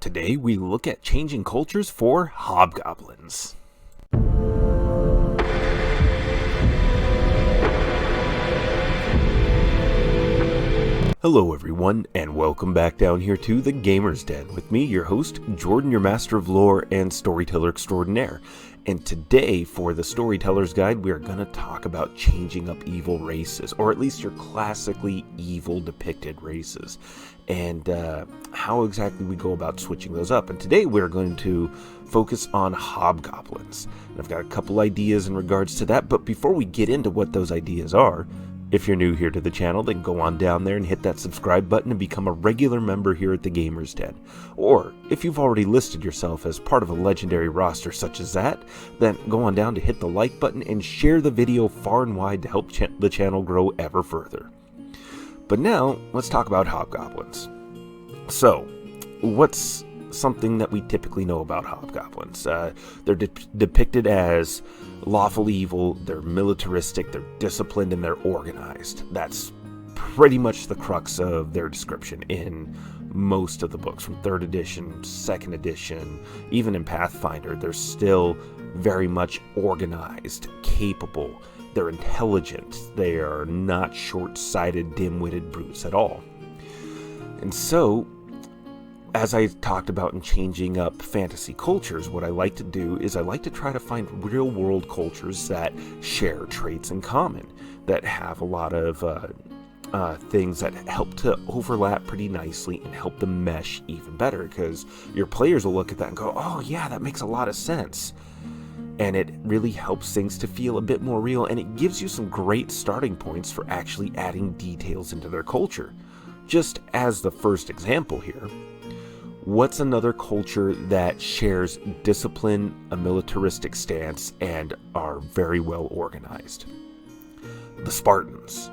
Today we look at changing cultures for Hobgoblins. Hello everyone, and welcome back down here to the Gamer's Den with me, your host, Jordan, your master of lore and storyteller extraordinaire. And today, for the Storyteller's Guide, we are going to talk about changing up evil races, or at least your classically evil depicted races, and how exactly we go about switching those up. And today we're going to focus on Hobgoblins. And I've got a couple ideas in regards to that, but before we get into what those ideas are, if you're new here to the channel, then go on down there and hit that subscribe button and become a regular member here at the Gamer's Den. Or, if you've already listed yourself as part of a legendary roster such as that, then go on down to hit the like button and share the video far and wide to help the channel grow ever further. But now, let's talk about Hobgoblins. So, what's something that we typically know about Hobgoblins? They're depicted as lawful evil, they're militaristic, they're disciplined, and they're organized. That's pretty much the crux of their description in most of the books, from 3rd edition, 2nd edition, even in Pathfinder. They're still very much organized, capable, they're intelligent, they are not short-sighted, dim-witted brutes at all. And so, as I talked about in changing up fantasy cultures, what I like to do is I like to try to find real-world cultures that share traits in common, that have a lot of things that help to overlap pretty nicely and help them mesh even better, because your players will look at that and go, oh yeah, that makes a lot of sense. And it really helps things to feel a bit more real, and it gives you some great starting points for actually adding details into their culture. Just as the first example here, what's another culture that shares discipline, a militaristic stance, and are very well organized? The Spartans.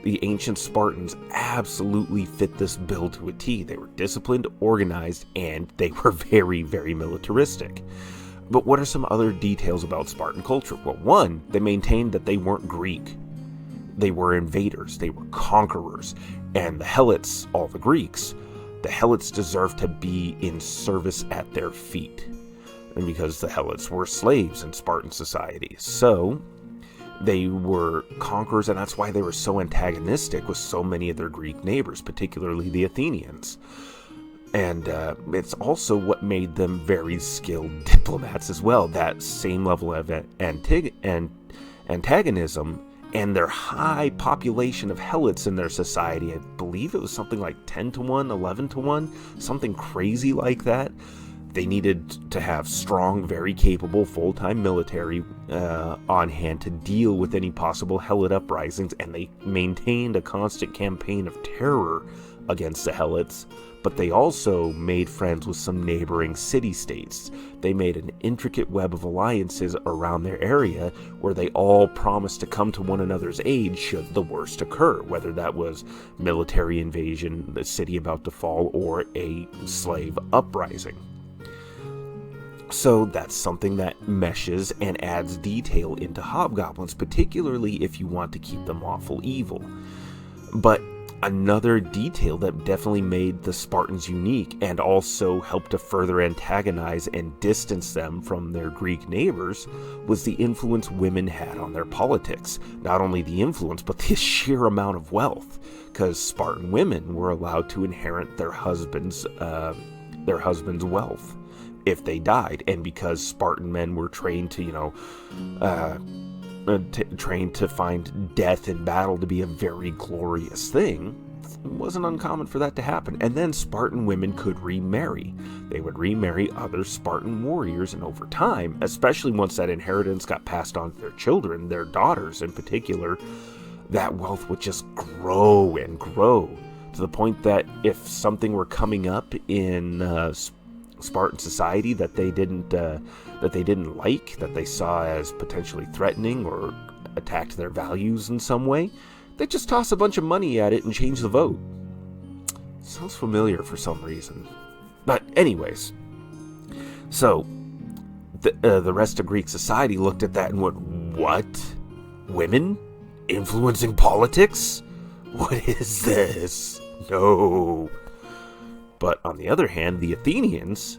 The ancient Spartans absolutely fit this bill to a T. They were disciplined, organized, and they were very, very militaristic. But what are some other details about Spartan culture? Well, one, they maintained that they weren't Greek. They were invaders, they were conquerors, and the Helots, all the Greeks, the Helots deserved to be in service at their feet, and because the Helots were slaves in Spartan society. So they were conquerors, and that's why they were so antagonistic with so many of their Greek neighbors, particularly the Athenians. And it's also what made them very skilled diplomats as well. That same level of antagonism and their high population of Helots in their society, I believe it was something like 10 to 1, 11 to 1, something crazy like that. They needed to have strong, very capable, full-time military on hand to deal with any possible Helot uprisings, and they maintained a constant campaign of terror against the Helots. But they also made friends with some neighboring city-states. They made an intricate web of alliances around their area where they all promised to come to one another's aid should the worst occur, whether that was military invasion, the city about to fall, or a slave uprising. So that's something that meshes and adds detail into Hobgoblins, particularly if you want to keep them lawful evil. But another detail that definitely made the Spartans unique and also helped to further antagonize and distance them from their Greek neighbors was the influence women had on their politics. Not only the influence, but the sheer amount of wealth, because Spartan women were allowed to inherit their husband's wealth if they died, and because Spartan men were trained to, trained to find death in battle to be a very glorious thing, it wasn't uncommon for that to happen. And then Spartan women could remarry. They would remarry other Spartan warriors, and over time, especially once that inheritance got passed on to their children, their daughters in particular, that wealth would just grow and grow, to the point that if something were coming up in Spartan society that they didn't like, that they saw as potentially threatening or attacked their values in some way, they just toss a bunch of money at it and change the vote. Sounds familiar for some reason. But anyways, so the rest of Greek society looked at that and went, what? Women influencing politics? What is this? No. But on the other hand, the Athenians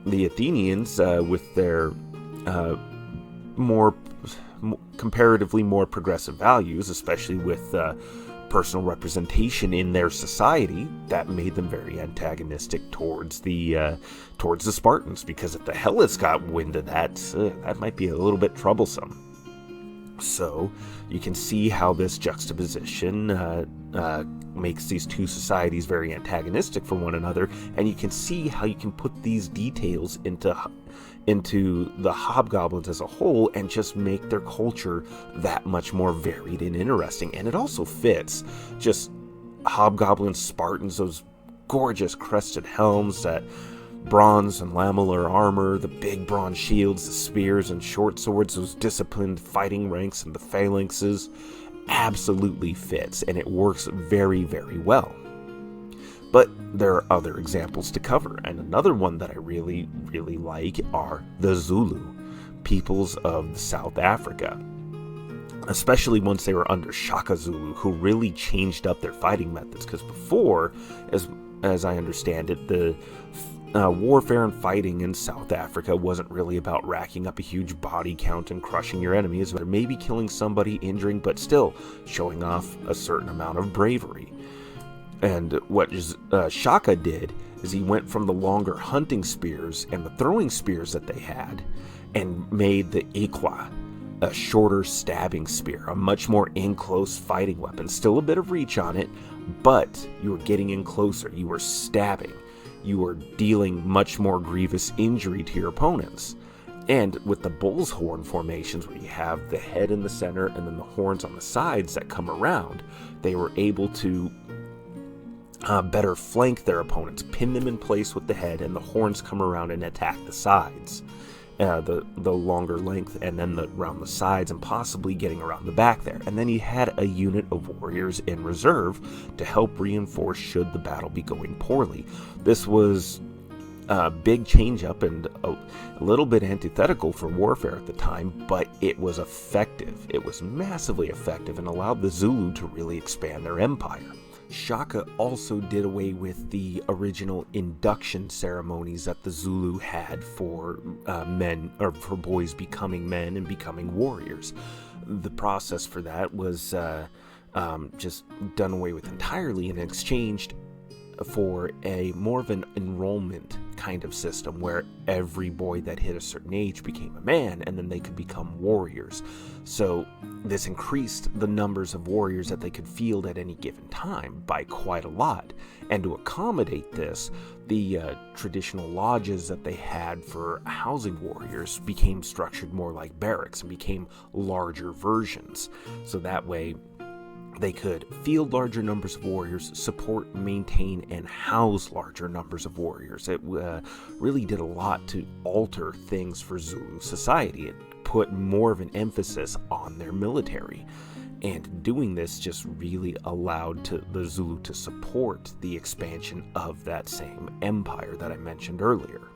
with their comparatively more progressive values, especially with personal representation in their society, that made them very antagonistic towards the Spartans, because if the Helots got wind of that, that might be a little bit troublesome. So you can see how this juxtaposition makes these two societies very antagonistic for one another, and you can see how you can put these details into the Hobgoblins as a whole and just make their culture that much more varied and interesting. And it also fits, just Hobgoblins, Spartans, those gorgeous crested helms, that bronze and lamellar armor, the big bronze shields, the spears and short swords, those disciplined fighting ranks and the phalanxes, absolutely fits, and it works very, very well. But there are other examples to cover, and another one that I really, really like are the Zulu, peoples of South Africa. Especially once they were under Shaka Zulu, who really changed up their fighting methods, because before, as I understand it, the warfare and fighting in South Africa wasn't really about racking up a huge body count and crushing your enemies, or maybe killing somebody, injuring, but still showing off a certain amount of bravery. And what Shaka did is he went from the longer hunting spears and the throwing spears that they had and made the Ikwa, a shorter stabbing spear, a much more in-close fighting weapon. Still a bit of reach on it, but you were getting in closer, you were stabbing. You are dealing much more grievous injury to your opponents. And with the bull's horn formations, where you have the head in the center and then the horns on the sides that come around, they were able to better flank their opponents, pin them in place with the head, and the horns come around and attack the sides. The longer length, and then around the sides, and possibly getting around the back there. And then you had a unit of warriors in reserve to help reinforce should the battle be going poorly. This was a big change up and a little bit antithetical for warfare at the time, but it was effective. It was massively effective and allowed the Zulu to really expand their empire. Shaka also did away with the original induction ceremonies that the Zulu had for men, or for boys becoming men and becoming warriors. The process for that was just done away with entirely and exchanged for a more of an enrollment kind of system, where every boy that hit a certain age became a man, and then they could become warriors. So this increased the numbers of warriors that they could field at any given time by quite a lot. And to accommodate this, the traditional lodges that they had for housing warriors became structured more like barracks and became larger versions. So that way they could field larger numbers of warriors, support, maintain, and house larger numbers of warriors. It really did a lot to alter things for Zulu society. It put more of an emphasis on their military. And doing this just really allowed the Zulu to support the expansion of that same empire that I mentioned earlier.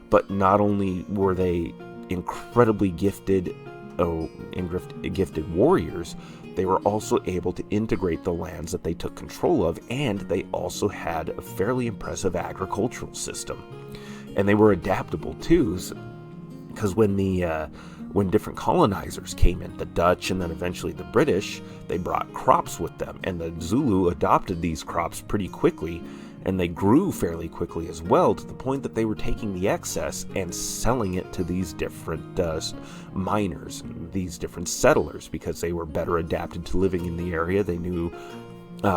But not only were they incredibly gifted warriors, they were also able to integrate the lands that they took control of, and they also had a fairly impressive agricultural system. And they were adaptable too, because when different colonizers came in, the Dutch and then eventually the British, they brought crops with them, and the Zulu adopted these crops pretty quickly, and they grew fairly quickly as well, to the point that they were taking the excess and selling it to these different miners, these different settlers, because they were better adapted to living in the area. They knew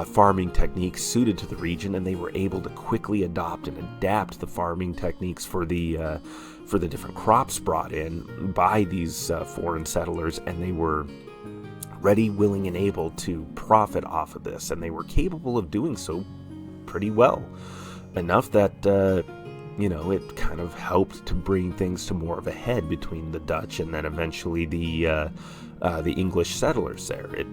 farming techniques suited to the region, and they were able to quickly adopt and adapt the farming techniques for the different crops brought in by these foreign settlers, and they were ready, willing, and able to profit off of this, and they were capable of doing so pretty well, enough that it kind of helped to bring things to more of a head between the Dutch and then eventually the English settlers there. It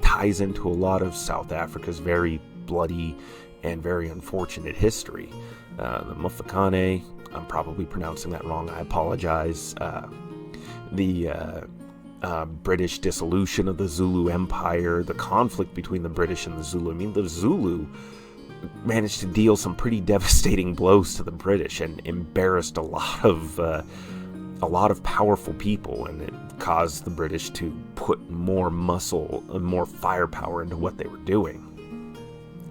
ties into a lot of South Africa's very bloody and very unfortunate history. The Mufakane, I'm probably pronouncing that wrong, I apologize. The British dissolution of the Zulu Empire, the conflict between the British and the Zulu. I mean, the Zulu managed to deal some pretty devastating blows to the British and embarrassed a lot of powerful people, and it caused the British to put more muscle and more firepower into what they were doing.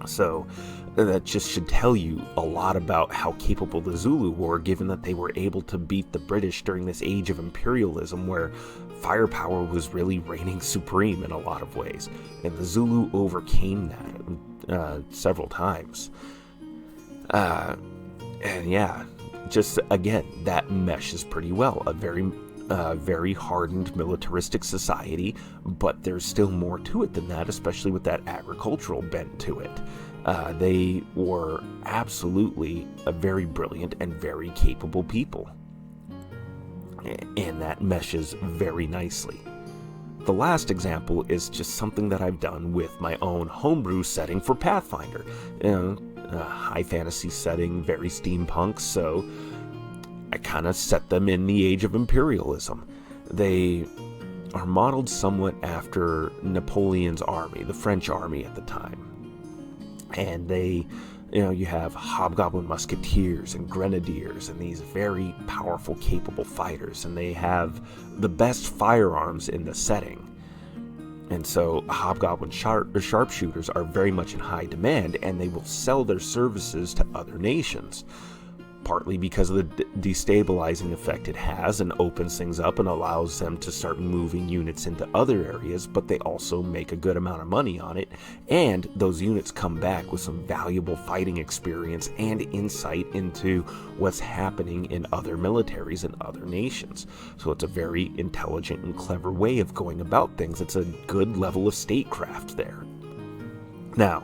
So that just should tell you a lot about how capable the Zulu were, given that they were able to beat the British during this age of imperialism where firepower was really reigning supreme in a lot of ways. And the Zulu overcame that several times. And yeah, just again, that meshes pretty well. A very hardened militaristic society, but there's still more to it than that, especially with that agricultural bent to it. They were absolutely a very brilliant and very capable people. And that meshes very nicely. The last example is just something that I've done with my own homebrew setting for Pathfinder. A high fantasy setting, very steampunk, so I kind of set them in the age of imperialism. They are modeled somewhat after Napoleon's army, the French army at the time. And they, you have hobgoblin musketeers and grenadiers and these very powerful, capable fighters, and they have the best firearms in the setting. And so hobgoblin sharpshooters are very much in high demand, and they will sell their services to other nations. Partly because of the destabilizing effect it has and opens things up and allows them to start moving units into other areas, but they also make a good amount of money on it, and those units come back with some valuable fighting experience and insight into what's happening in other militaries and other nations. So it's a very intelligent and clever way of going about things. It's a good level of statecraft there. Now,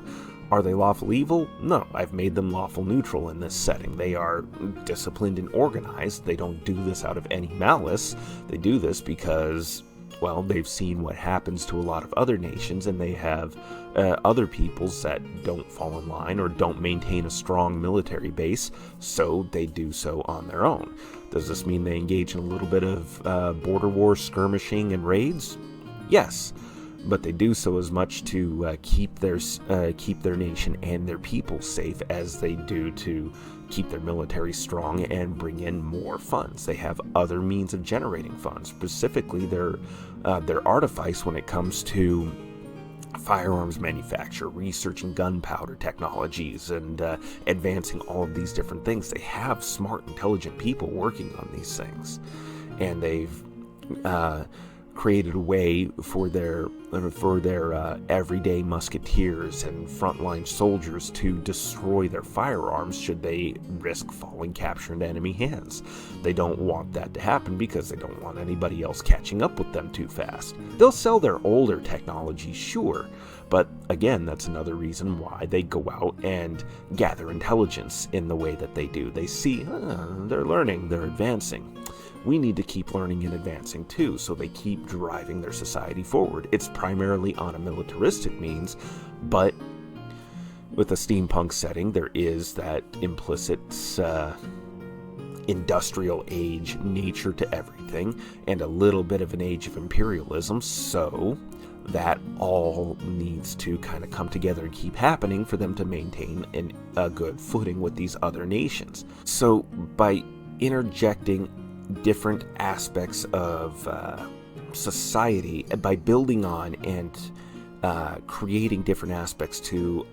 are they lawful evil? No, I've made them lawful neutral in this setting. They are disciplined and organized. They don't do this out of any malice. They do this because, well, they've seen what happens to a lot of other nations, and they have other peoples that don't fall in line or don't maintain a strong military base, so they do so on their own. Does this mean they engage in a little bit of border war skirmishing and raids? Yes. But they do so as much to keep their nation and their people safe as they do to keep their military strong and bring in more funds. They have other means of generating funds, specifically their artifice when it comes to firearms manufacture, researching gunpowder technologies, and advancing all of these different things. They have smart, intelligent people working on these things, and they've created a way for their everyday musketeers and frontline soldiers to destroy their firearms should they risk falling capture into enemy hands. They don't want that to happen because they don't want anybody else catching up with them too fast. They'll sell their older technology, sure, but again, that's another reason why they go out and gather intelligence in the way that they do. They see, they're learning, they're advancing. We need to keep learning and advancing too, so they keep driving their society forward. It's primarily on a militaristic means, but with a steampunk setting, there is that implicit industrial age nature to everything, and a little bit of an age of imperialism, so that all needs to kind of come together and keep happening for them to maintain a good footing with these other nations. So by interjecting different aspects of society, by building on and creating different aspects to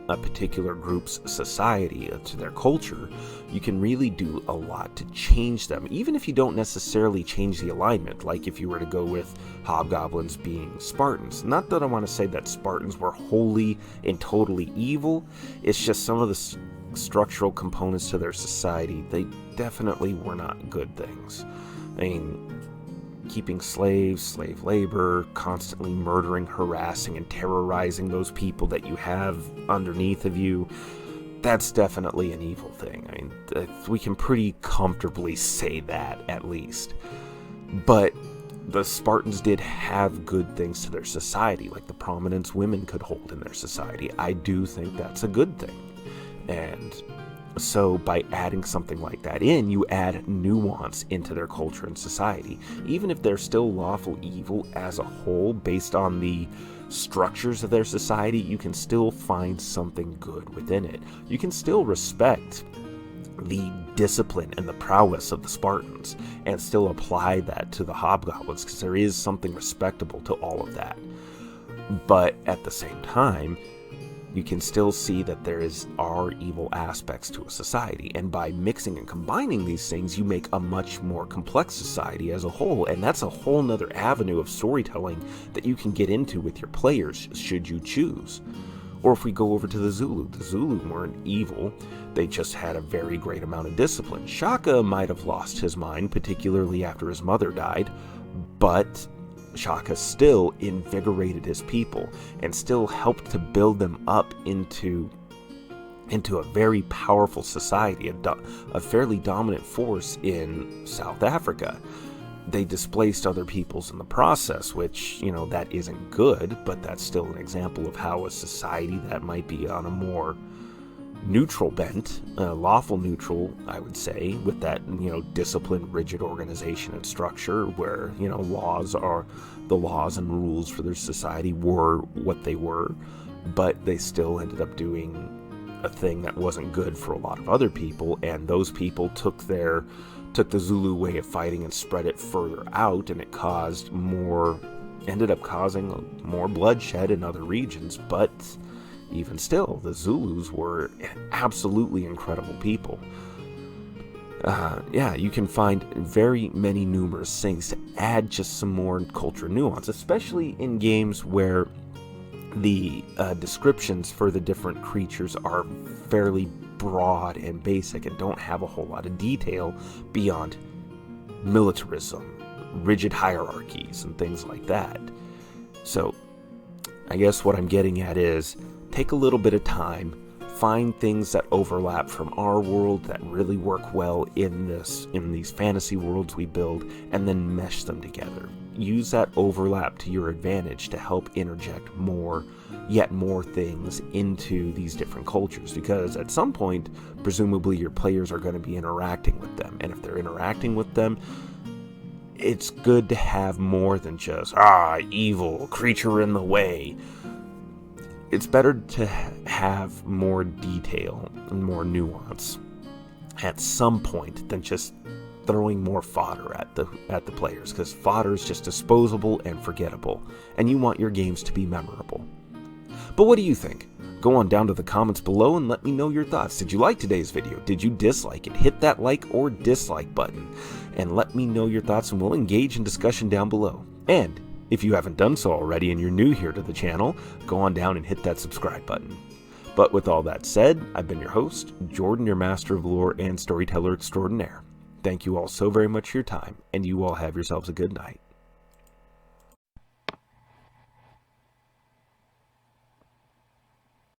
a particular group's society, to their culture, you can really do a lot to change them, even if you don't necessarily change the alignment, like if you were to go with hobgoblins being Spartans. Not that I want to say that Spartans were wholly and totally evil, it's just some of the structural components to their society, they definitely were not good things. I mean, keeping slaves, slave labor, constantly murdering, harassing, and terrorizing those people that you have underneath of you, that's definitely an evil thing. I mean, we can pretty comfortably say that, at least. But the Spartans did have good things to their society, like the prominence women could hold in their society. I do think that's a good thing. And so by adding something like that in, you add nuance into their culture and society. Even if they're still lawful evil as a whole, based on the structures of their society, you can still find something good within it. You can still respect the discipline and the prowess of the Spartans and still apply that to the Hobgoblins, because there is something respectable to all of that. But at the same time, you can still see that there are evil aspects to a society, and by mixing and combining these things, you make a much more complex society as a whole, and that's a whole nother avenue of storytelling that you can get into with your players, should you choose. Or if we go over to the Zulu weren't evil, they just had a very great amount of discipline. Shaka might have lost his mind, particularly after his mother died, but Shaka still invigorated his people and still helped to build them up into a very powerful society, a fairly dominant force in South Africa. They displaced other peoples in the process, which, that isn't good, but that's still an example of how a society that might be on a more neutral bent, lawful neutral, I would say, with that, disciplined, rigid organization and structure where, the laws and rules for their society were what they were, but they still ended up doing a thing that wasn't good for a lot of other people, and those people took the Zulu way of fighting and spread it further out, and it ended up causing more bloodshed in other regions. But even still, the Zulus were absolutely incredible people. You can find very many numerous things to add just some more culture nuance, especially in games where the descriptions for the different creatures are fairly broad and basic and don't have a whole lot of detail beyond militarism, rigid hierarchies, and things like that. So, I guess what I'm getting at is, take a little bit of time, find things that overlap from our world that really work well in these fantasy worlds we build, and then mesh them together. Use that overlap to your advantage to help interject yet more things into these different cultures, because at some point, presumably your players are going to be interacting with them, and if they're interacting with them, it's good to have more than just, evil, creature in the way. It's better to have more detail and more nuance at some point than just throwing more fodder at the players, because fodder is just disposable and forgettable, and you want your games to be memorable. But what do you think? Go on down to the comments below and let me know your thoughts. Did you like today's video? Did you dislike it? Hit that like or dislike button and let me know your thoughts, and we'll engage in discussion down below. And if you haven't done so already and you're new here to the channel, go on down and hit that subscribe button. But with all that said, I've been your host, Jordan, your master of lore and storyteller extraordinaire. Thank you all so very much for your time, and you all have yourselves a good night.